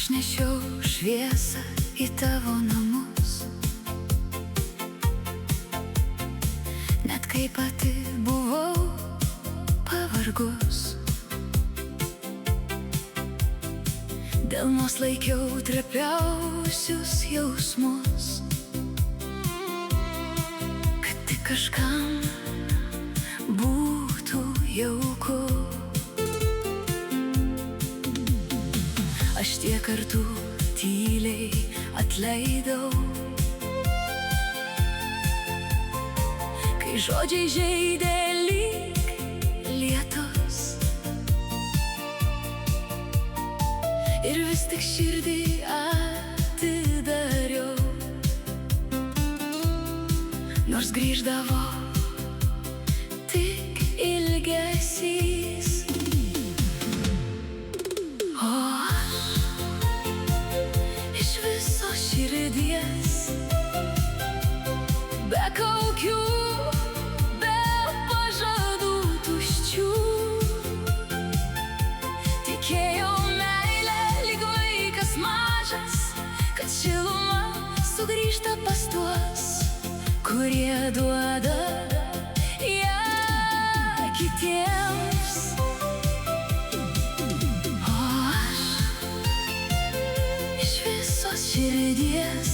Aš nešiau šviesą į tavo namus, net kai pati buvau pavargus. Delnos laikiau trapiausius jausmus, kad tik kažkam būtų jauku. Aš tiek kartų tyliai atleidau, kai žodžiai žeidė lyg lietus, ir vis tik širdį atidariau, nors grįždavo tik ilgesys. O iš viso širdies, be kaukių, be pažadų tuščių, tikėjau meilę lyg vaikas mažas, kad šiluma sugrįžta pas tuos, kurie duoda ją kitiems. O aš iš visos širdies,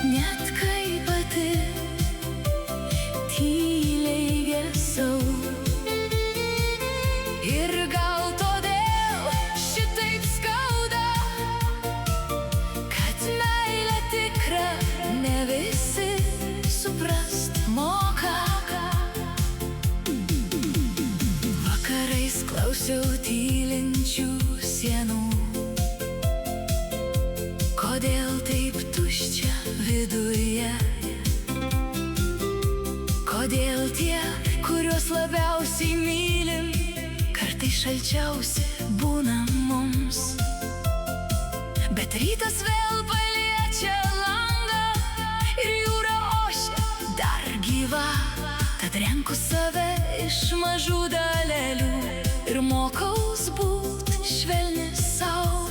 net kai pati tyliai gesau. Ir gal todėl šitaip skauda, kad meilę tikrą ne visi suprast moka. Vakarais klausiau tylinčių sienų, kodėl taip tuščia viduje, kodėl tie, kuriuos labiausiai mylim, kartais šalčiausi būna mums. Bet rytas vėl paliečia langą ir jūra ošia dar gyva, tad renku save iš mažų dalelių ir mokaus būt švelni sau.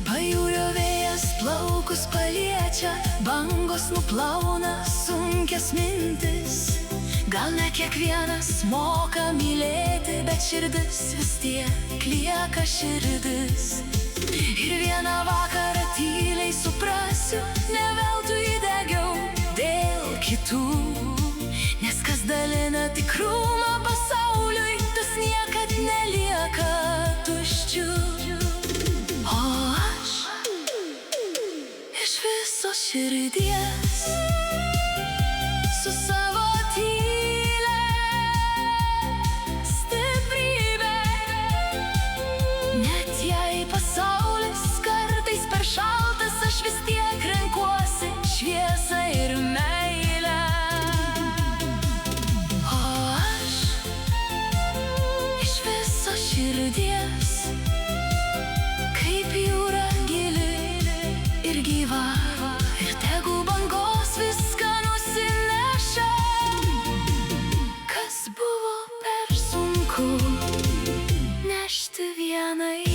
Pajūrio vėjas plaukus paliečia, bangos nuplauna sunkias mintis. Gal ne kiekvienas moka mylėti, bet širdis vis tiek lieka širdis. Ir vieną vakarą tyliai suprasiu, ne veltui degiau dėl kitų, nes kas dalina tikrumą pasauliui, tas niekad nelieka tuščiu. O aš iš visos širdies, su savo tylia stiprybe, net jei pasaulis kartais per šaltas, aš vis tiek renkuosi šviesą ir meilę. O aš iš visos širdies, kaip jūra gili ir gyva, ir tegu bangos viską nusineša, kas buvo per sunku nešti vienai.